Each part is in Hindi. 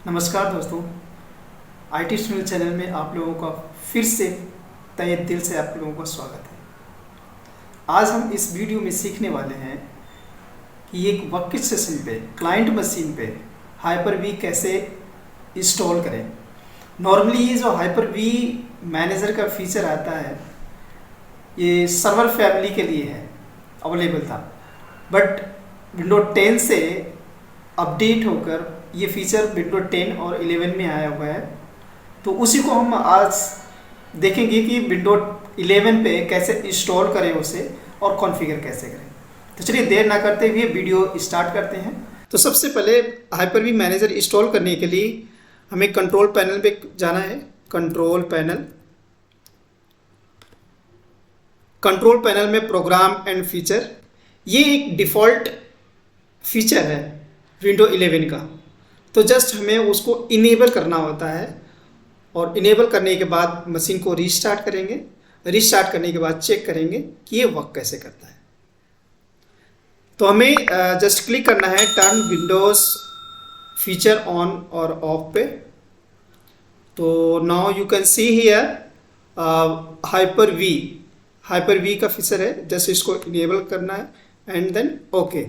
नमस्कार दोस्तों, IT स्टूडियो चैनल में आप लोगों का फिर से तहे दिल से आप लोगों का स्वागत है। आज हम इस वीडियो में सीखने वाले हैं कि एक वर्क सेशन पे क्लाइंट मशीन पे हाइपर वी कैसे इंस्टॉल करें। नॉर्मली ये जो हाइपर वी मैनेजर का फीचर आता है ये सर्वर फैमिली के लिए है, अवेलेबल था, बट विंडो 10 से अपडेट होकर ये फीचर विंडो 10 और 11 में आया हुआ है। तो उसी को हम आज देखेंगे कि विंडो 11 पे कैसे इंस्टॉल करें उसे और कॉन्फ़िगर कैसे करें। तो चलिए देर ना करते हुए वीडियो स्टार्ट करते हैं। तो सबसे पहले हाइपर वी मैनेजर इंस्टॉल करने के लिए हमें कंट्रोल पैनल पे जाना है। कंट्रोल पैनल में प्रोग्राम एंड फीचर, ये एक डिफ़ॉल्ट फीचर है विंडो 11 का। तो जस्ट हमें उसको इनेबल करना होता है और इनेबल करने के बाद मशीन को रीस्टार्ट करेंगे। रीस्टार्ट करने के बाद चेक करेंगे कि ये वर्क कैसे करता है। तो हमें जस्ट क्लिक करना है टर्न विंडोज़ फीचर ऑन और ऑफ पे। तो now you can see here hyper V का फीचर है, जस्ट इसको इनेबल करना है एंड देन ओके।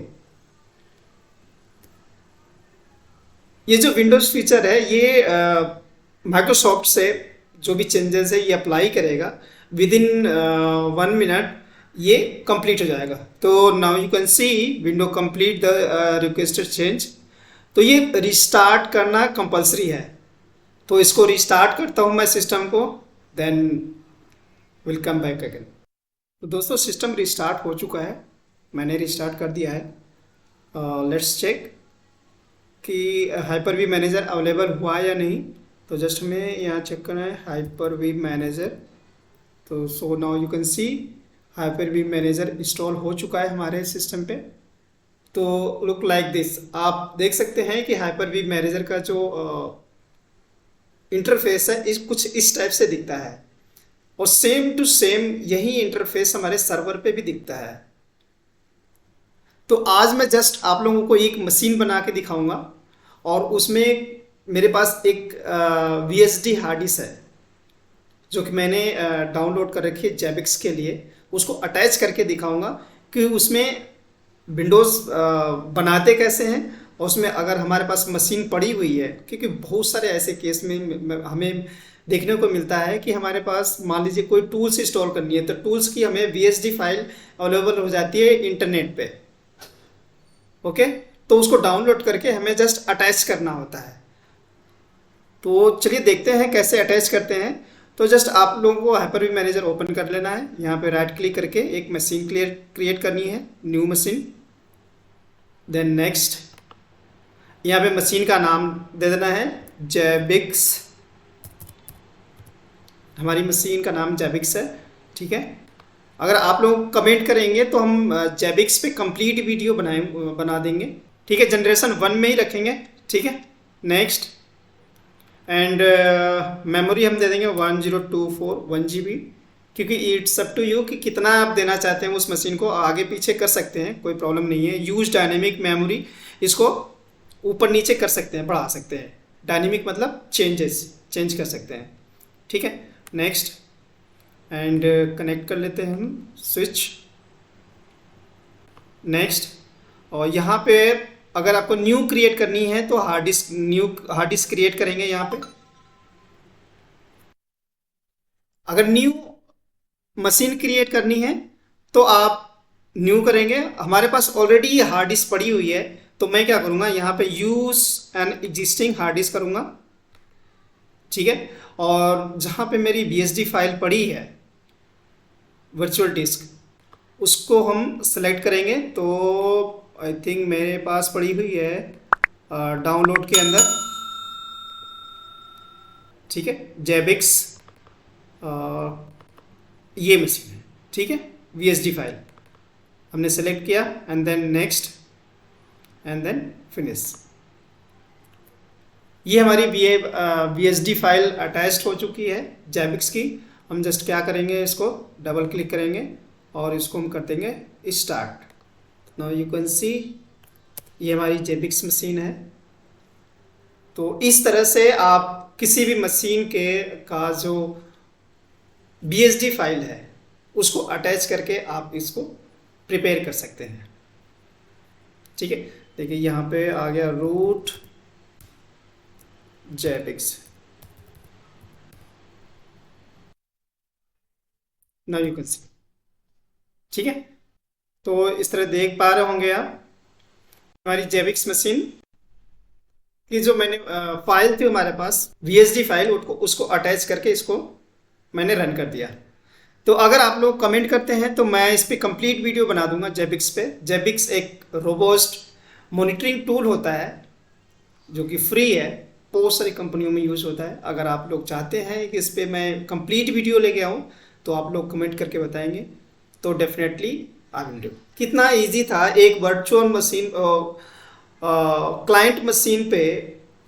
ये जो विंडोज़ फीचर है ये माइक्रोसॉफ्ट से जो भी चेंजेस है ये अप्लाई करेगा, विद इन 1 मिनट ये कंप्लीट हो जाएगा। तो now you can C window complete the requested change. तो ये रिस्टार्ट करना कंपलसरी है, तो इसको रिस्टार्ट करता हूँ मैं सिस्टम को, then will come back again. तो दोस्तों सिस्टम रिस्टार्ट हो चुका है, मैंने रिस्टार्ट कर दिया है। लेट्स चेक कि हाइपर वी मैनेजर अवेलेबल हुआ या नहीं। तो जस्ट हमें यहाँ चेक करना है हाइपर वी मैनेजर। तो so now you can see hyper V manager install हो चुका है हमारे सिस्टम पे। तो लुक लाइक दिस, आप देख सकते हैं कि हाइपर वी मैनेजर का जो इंटरफेस है इस कुछ इस टाइप से दिखता है और सेम टू सेम यही इंटरफेस हमारे सर्वर पे भी दिखता है। तो आज मैं जस्ट आप लोगों को एक मशीन बना के दिखाऊंगा और उसमें मेरे पास एक VSD हार्ड डिस्क है जो कि मैंने डाउनलोड कर रखी है जेबिक्स के लिए। उसको अटैच करके दिखाऊंगा कि उसमें विंडोज़ बनाते कैसे हैं और उसमें अगर हमारे पास मशीन पड़ी हुई है, क्योंकि बहुत सारे ऐसे केस में हमें देखने को मिलता है कि हमारे पास मान लीजिए कोई टूल्स इंस्टॉल करनी है तो टूल्स की हमें VSD फाइल अवेलेबल हो जाती है इंटरनेट पे। ओके, तो उसको डाउनलोड करके हमें जस्ट अटैच करना होता है। तो चलिए देखते हैं कैसे अटैच करते हैं। तो जस्ट आप लोगों को हाइपर वी मैनेजर ओपन कर लेना है, यहाँ पे राइट क्लिक करके एक मशीन क्रिएट करनी है, न्यू मशीन। देन नेक्स्ट, यहाँ पे मशीन का नाम दे देना है जेबिक्स। हमारी मशीन का नाम जेबिक्स है, ठीक है। अगर आप लोग कमेंट करेंगे तो हम जेबिक्स पे कंप्लीट वीडियो बना देंगे, ठीक है। जनरेशन 1 में ही रखेंगे, ठीक है। नेक्स्ट, एंड मेमोरी हम दे देंगे 1024 1 GB, क्योंकि इट्स अप टू यू कि कितना आप देना चाहते हैं उस मशीन को, आगे पीछे कर सकते हैं, कोई प्रॉब्लम नहीं है। यूज डायनेमिक मेमोरी, इसको ऊपर नीचे कर सकते हैं, बढ़ा सकते हैं। डायनेमिक मतलब चेंज कर सकते हैं, ठीक है। नेक्स्ट, एंड कनेक्ट कर लेते हैं हम स्विच। नेक्स्ट, और यहाँ पे अगर आपको न्यू क्रिएट करनी है तो न्यू हार्ड डिस्क क्रिएट करेंगे यहाँ पे। अगर न्यू मशीन क्रिएट करनी है तो आप न्यू करेंगे। हमारे पास ऑलरेडी हार्ड डिस्क पड़ी हुई है, तो मैं क्या करूँगा यहाँ पे use an existing hard disk करूँगा, ठीक है। और जहाँ पे मेरी VSD फाइल पड़ी है वर्चुअल डिस्क, उसको हम सेलेक्ट करेंगे। तो आई थिंक मेरे पास पड़ी हुई है डाउनलोड के अंदर, ठीक है, जेबिक्स ये मशीन है, ठीक है। VSD फाइल हमने सेलेक्ट किया and then next and then finish. ये हमारी VSD फाइल अटैच्ड हो चुकी है जेबिक्स की। हम जस्ट क्या करेंगे, इसको डबल क्लिक करेंगे और इसको हम कर देंगे स्टार्ट। नाउ यू कैन सी ये हमारी जेबिक्स मशीन है। तो इस तरह से आप किसी भी मशीन के का जो BSD फाइल है उसको अटैच करके आप इसको प्रिपेयर कर सकते हैं। ठीक है, देखिए यहाँ पे आ गया root Zabbix. Now you can see. ठीक है, तो इस तरह देख पा रहे होंगे आप हमारी जेबिक्स मशीन की जो मैंने फाइल थी हमारे पास VSD फाइल, उसको अटैच करके इसको मैंने रन कर दिया। तो अगर आप लोग कमेंट करते हैं तो मैं इस पर कंप्लीट वीडियो बना दूंगा जेबिक्स पे। जेबिक्स एक रोबोस्ट मॉनिटरिंग टूल होता है जो कि फ्री है, बहुत सारी कंपनियों में यूज़ होता है। अगर आप लोग चाहते हैं कि इस पर मैं कंप्लीट वीडियो लेके आऊँ तो आप लोग कमेंट करके बताएंगे, तो डेफिनेटली आई विल डू। कितना इजी था एक वर्चुअल मशीन क्लाइंट मशीन पे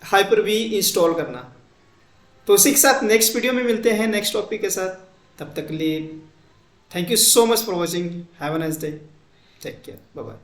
हाइपर-V इंस्टॉल करना। तो इसी के साथ नेक्स्ट वीडियो में मिलते हैं नेक्स्ट टॉपिक के साथ। तब तक के लिए thank you so much for watching. Have a nice day, take care, bye bye.